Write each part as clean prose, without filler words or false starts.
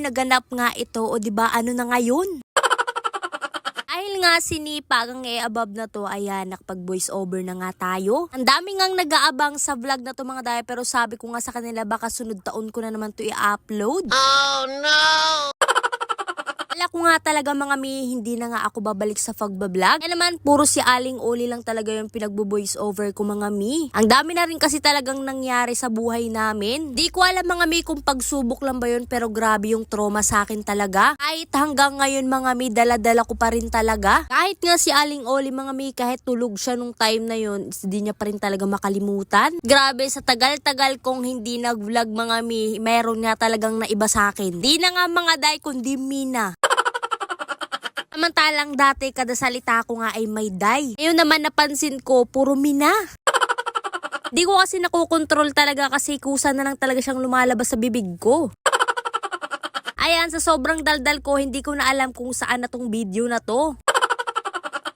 naganap nga ito o 'di ba ano na ngayon? Dahil nga sinipag ang above na to, ayan, nakapag voice over na nga tayo. Ang dami ngang nag-aabang sa vlog na to mga day, pero sabi ko nga sa kanila baka sunod taon ko na naman to i-upload. Oh no! Akala ko nga talaga mga mi, hindi na nga ako babalik sa pagbablog. Kaya naman, puro si Aling Oli lang talaga yung pinagbo-voice over ko mga mi. Ang dami na rin kasi talagang nangyari sa buhay namin. Di ko alam mga mi kung pagsubok lang ba yun, pero grabe yung trauma sa akin talaga. Kahit hanggang ngayon mga mi, dala-dala ko pa rin talaga. Kahit nga si Aling Oli mga mi, kahit tulog siya nung time na yun, hindi niya pa rin talaga makalimutan. Grabe, sa tagal-tagal kong hindi nag-vlog mga mi, meron nga talagang naiba sa akin. Di na nga mga day, kundi mina. Samantalang dati kada salita ko nga ay may day. Ngayon naman napansin ko, puro mina. Di ko kasi nakokontrol talaga kasi kusa na lang talaga siyang lumalabas sa bibig ko. Ayan, sa sobrang daldal ko, hindi ko na alam kung saan na tong video na to.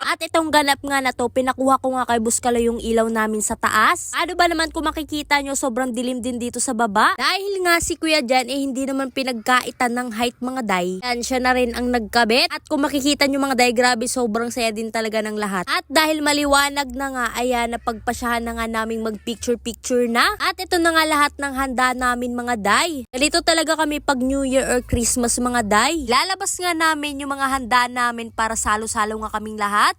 At itong ganap nga na to, pinakuha ko nga kay Buskalo yung ilaw namin sa taas. Ano ba naman kung makikita nyo, sobrang dilim din dito sa baba. Dahil nga si Kuya Jan hindi naman pinagkaitan ng height mga day. Yan, siya na rin ang nagkabit. At kung makikita nyo mga day, grabe sobrang saya din talaga ng lahat. At dahil maliwanag na nga, ayan, napagpasyahan na nga namin mag-picture-picture na. At ito na nga lahat ng handa namin mga day. Galito talaga kami pag New Year or Christmas mga day. Lalabas nga namin yung mga handa namin para salo-salo nga kaming lahat.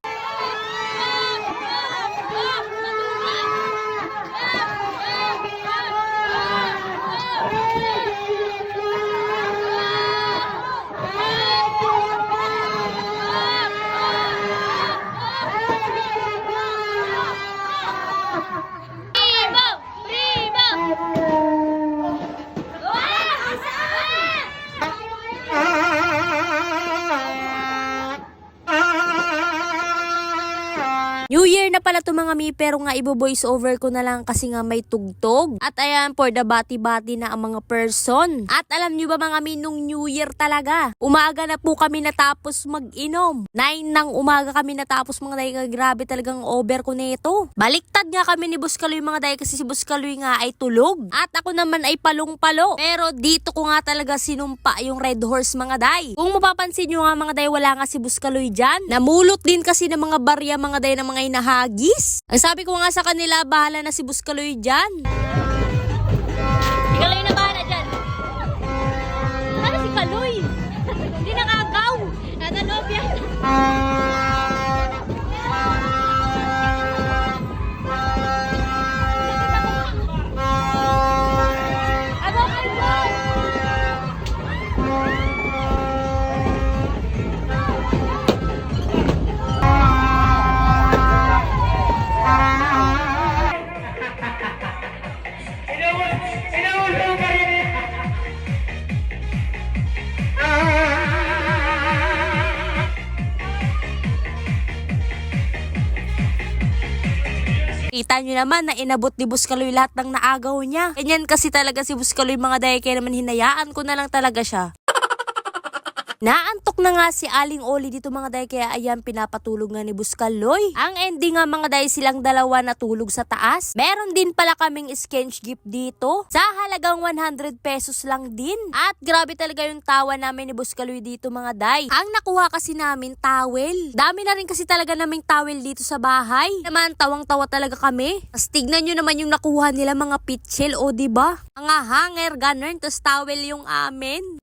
New Year na pala to mga mi, pero nga ibo-voice over ko na lang kasi nga may tugtog. At ayan, for the bati-bati na ang mga person. At alam nyo ba mga mi, nung New Year talaga, umaga na po kami natapos mag-inom. 9 ng umaga kami natapos mga day, grabe talagang over ko nito. Baliktad nga kami ni Buskaloy mga day kasi si Buskaloy nga ay tulog. At ako naman ay palong-palo. Pero dito ko nga talaga sinumpa yung Red Horse mga day. Kung mapapansin nyo nga mga day, wala nga si Buskaloy dyan. Namulot din kasi ng mga barya mga day ng mga nahagis. Ang sabi ko nga sa kanila, bahala na si Buskaloy dyan. Si Kaloy na bahala dyan. Sana si Kaloy? Hindi nakagaw. Natanop yan. Kita nyo naman na inabot ni Buskaloy lahat ng naagaw niya. Ganyan kasi talaga si Buskaloy mga day, kaya naman hinayaan ko na lang talaga siya. Naantok na nga si Aling Oli dito mga day, kaya ayan pinapatulog nga ni Buskaloy. Ang ending nga mga day, silang dalawa natulog sa taas. Meron din pala kaming exchange gift dito sa halagang 100 pesos lang din. At grabe talaga yung tawa namin ni Buskaloy dito mga day. Ang nakuha kasi namin towel. Dami na rin kasi talaga naming towel dito sa bahay. Naman tawang-tawa talaga kami. Tapos tignan nyo naman yung nakuha nila mga pitchel, o diba? Mga hanger, ganun, tapos towel yung amin.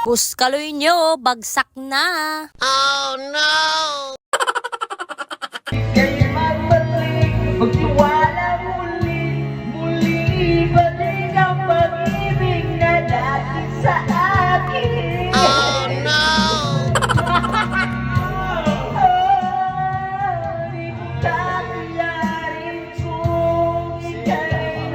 Buskaloy nyo, bagsak na. Oh no! Kaya magbalik, magtiwala muli, muli balik ang pag-ibig na dati sa akin. Oh no! Di ko kakayarin kung ika'y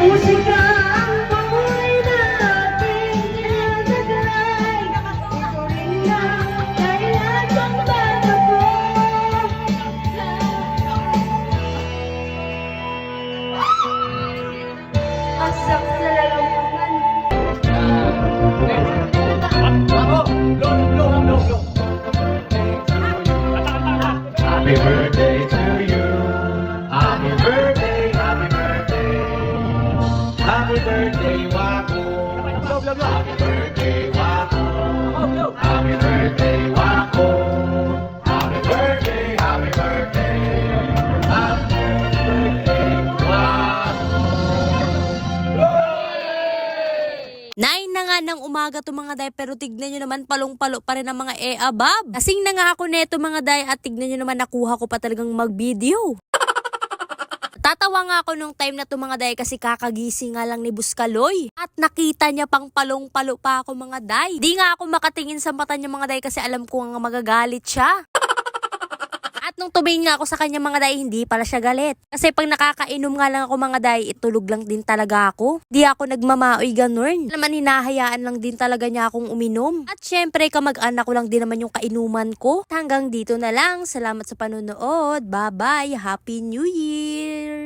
musika. Happy birthday, Wako. Happy birthday, Wako. Happy birthday, happy birthday. Happy birthday, Wako. 9 na nga ng umaga to mga day, pero tignan nyo naman palong-palo pa rin ang mga above. Kasing na nga ako neto mga day, at tignan nyo naman nakuha ko pa talagang mag-video. Tatawa nga ako nung time na to mga day kasi kakagising nga lang ni Buskaloy. At nakita niya pang palong-palo pa ako mga day. Di nga ako makatingin sa mata niya mga day kasi alam ko nga magagalit siya. At nung tumingin nga ako sa kanya mga day, hindi pala siya galit. Kasi pag nakakainom nga lang ako mga day, itulog lang din talaga ako. Di ako nagmamaoy ganun. Naman hinahayaan lang din talaga niya akong uminom. At syempre kamag-anak ko lang din naman yung kainuman ko. Hanggang dito na lang. Salamat sa panonood. Bye-bye. Happy New Year!